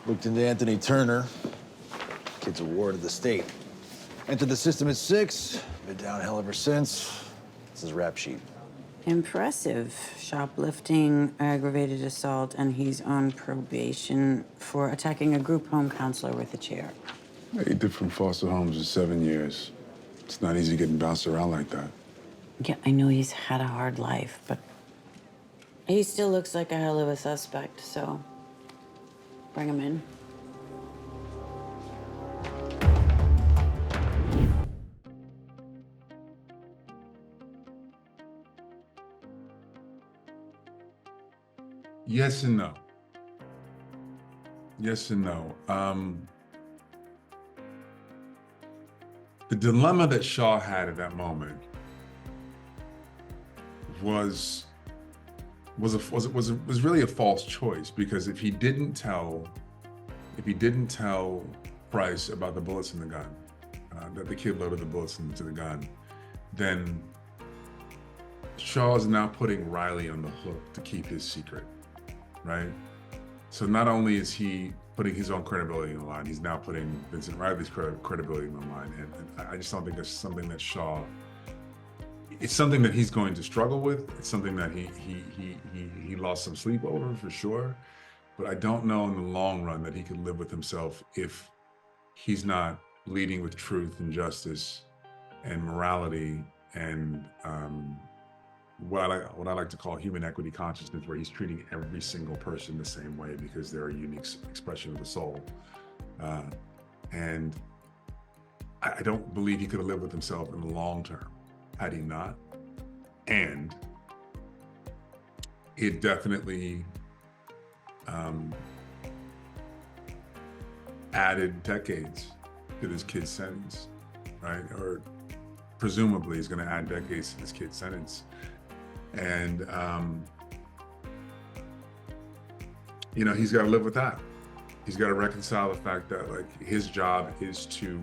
Looked into Anthony Turner. Kid's a ward of the state. Entered the system at 6. Been down hell ever since. It's his rap sheet. Impressive. Shoplifting, aggravated assault, and he's on probation for attacking a group home counselor with a chair. 8 different foster homes in 7 years. It's not easy getting bounced around like that. Yeah, I know he's had a hard life, but he still looks like a hell of a suspect, so bring him in. Yes and no. Yes and no. The dilemma that Shaw had at that moment was really a false choice, because if he didn't tell Price about the bullets in the gun, that the kid loaded the bullets into the gun, then Shaw is now putting Riley on the hook to keep his secret, right? So not only is he putting his own credibility on the line, he's now putting Vincent Riley's credibility on the line. And I just don't think that's something that Shaw, it's something that he's going to struggle with. It's something that he lost some sleep over, for sure. But I don't know in the long run that he could live with himself if he's not leading with truth and justice and morality and what I like to call human equity consciousness, where he's treating every single person the same way because they're a unique expression of the soul. And I don't believe he could have lived with himself in the long term had he not. And it definitely added decades to this kid's sentence, right? Or presumably is going to add decades to this kid's sentence. And, he's got to live with that. He's got to reconcile the fact that, like, his job is to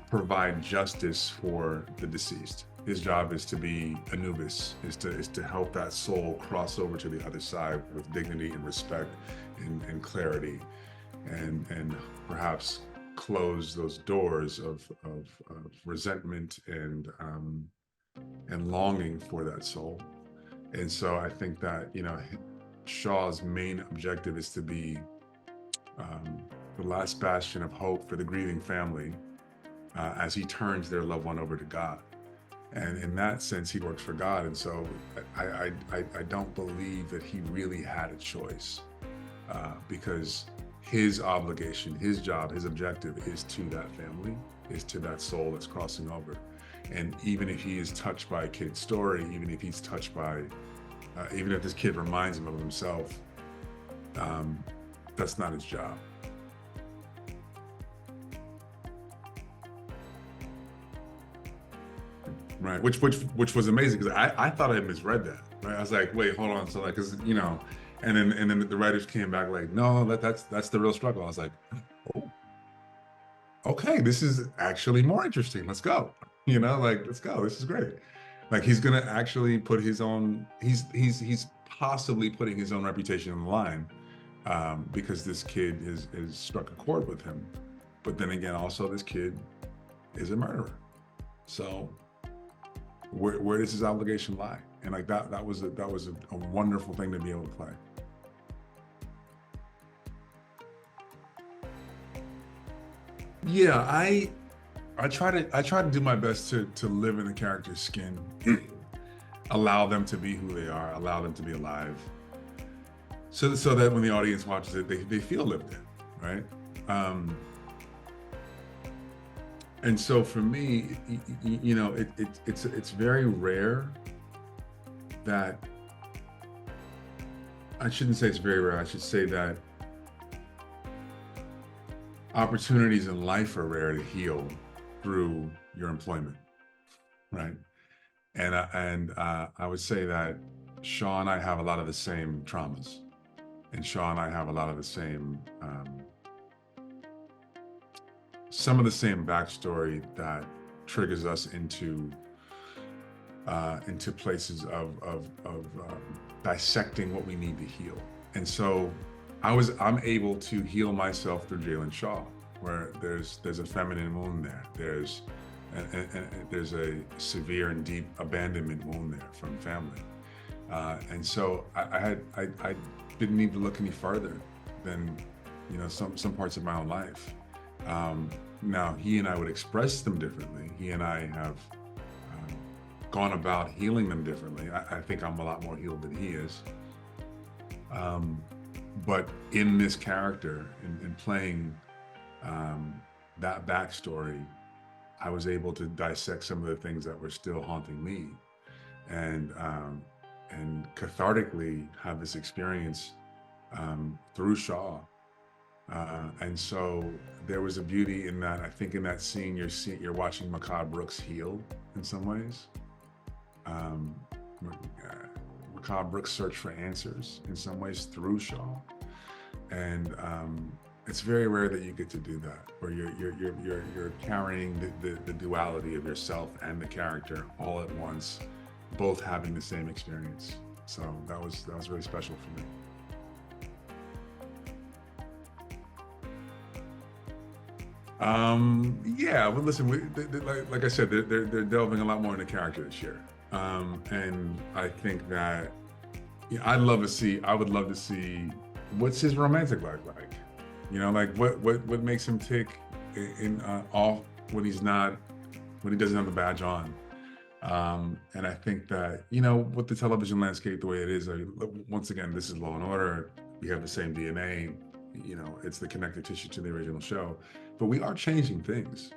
provide justice for the deceased. His job is to be Anubis, is to help that soul cross over to the other side with dignity and respect and clarity, and perhaps close those doors of resentment and longing for that soul. And so I think that, Shaw's main objective is to be the last bastion of hope for the grieving family as he turns their loved one over to God. And in that sense, he works for God. And so I don't believe that he really had a choice, because his obligation, his job, his objective is to that family, is to that soul that's crossing over. And even if he is touched by a kid's story, even if he's touched by, even if this kid reminds him of himself, that's not his job. Right, which was amazing, because I thought I misread that. Right, I was like, wait, hold on, so like, because and then the writers came back like, no, that's the real struggle. I was like, oh, okay, this is actually more interesting. Let's go. Let's go. This is great. Like, he's gonna actually put his own. He's possibly putting his own reputation on the line, because this kid has struck a chord with him. But then again, also this kid is a murderer. So where does his obligation lie? And like that was a wonderful thing to be able to play. Yeah, I try to do my best to live in the character's skin, allow them to be who they are, allow them to be alive, so that when the audience watches it, they feel lived in, right? And so for me, it's very rare that, I shouldn't say it's very rare, I should say that opportunities in life are rare to heal through your employment, right? And I would say that Shaw and I have a lot of the same traumas, and Shaw and I have a lot of the same, some of the same backstory that triggers us into places of dissecting what we need to heal. And so I'm able to heal myself through Jalen Shaw, where there's a feminine wound there. There's a severe and deep abandonment wound there from family. And so I didn't need to look any further than, some parts of my own life. Now he and I would express them differently. He and I have gone about healing them differently. I think I'm a lot more healed than he is. But in this character, in playing that backstory, I was able to dissect some of the things that were still haunting me, and cathartically have this experience through Shaw. And so there was a beauty in that. I think in that scene, you're watching Mehcad Brooks heal in some ways. Mehcad Brooks search for answers in some ways through Shaw, and it's very rare that you get to do that, where you're carrying the duality of yourself and the character all at once, both having the same experience. So that was really special for me. Yeah, well, listen, like I said, they're delving a lot more into character this year. And I think that I would love to see what's his romantic life like. Like what makes him tick off when he doesn't have the badge on. And I think that, with the television landscape the way it is, once again, this is Law and Order. We have the same DNA. It's the connective tissue to the original show, but we are changing things.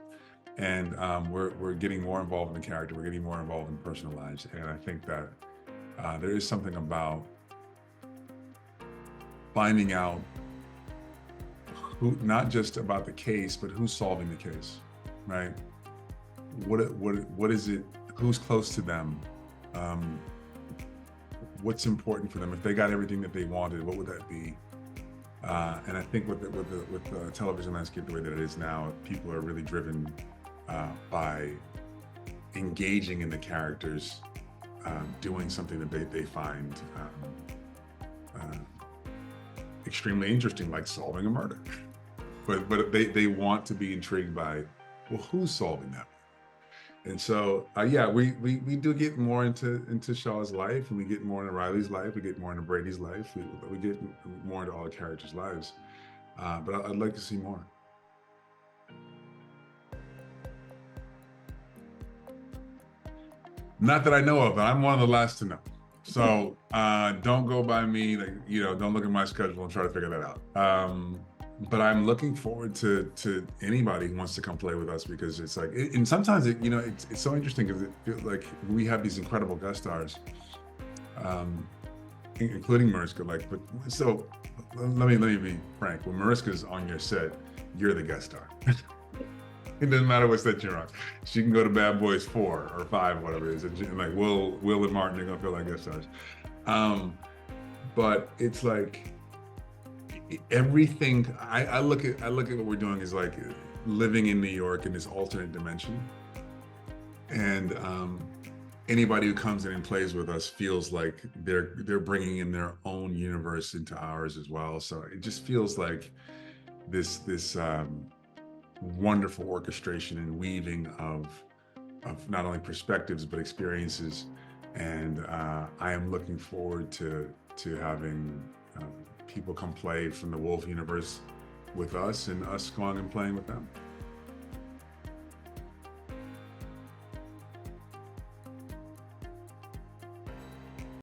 And we're getting more involved in the character. We're getting more involved in personal lives. And I think that there is something about finding out who, not just about the case, but who's solving the case, right? What is it? Who's close to them? What's important for them? If they got everything that they wanted, what would that be? And I think with the television landscape the way that it is now, people are really driven by engaging in the characters, doing something that they find extremely interesting, like solving a murder. But they want to be intrigued by, well, who's solving that? And so, yeah, we do get more into Shaw's life, and we get more into Riley's life, we get more into Brady's life, we get more into all the characters' lives. But I'd like to see more. Not that I know of, but I'm one of the last to know. So don't go by me, don't look at my schedule and try to figure that out. But I'm looking forward to anybody who wants to come play with us, because it's like, and sometimes it's so interesting because it feels like we have these incredible guest stars, including Mariska. But so let me be frank. When Mariska's on your set, you're the guest star. It doesn't matter what set you're on. She can go to Bad Boys 4 or 5, whatever it is. And like Will and Martin, they're gonna feel like guest stars. But it's like everything. I look at what we're doing is like living in New York in this alternate dimension, and anybody who comes in and plays with us feels like they're bringing in their own universe into ours as well. So it just feels like this wonderful orchestration and weaving of not only perspectives but experiences, and I am looking forward to having people come play from the Wolf universe with us, and us going and playing with them.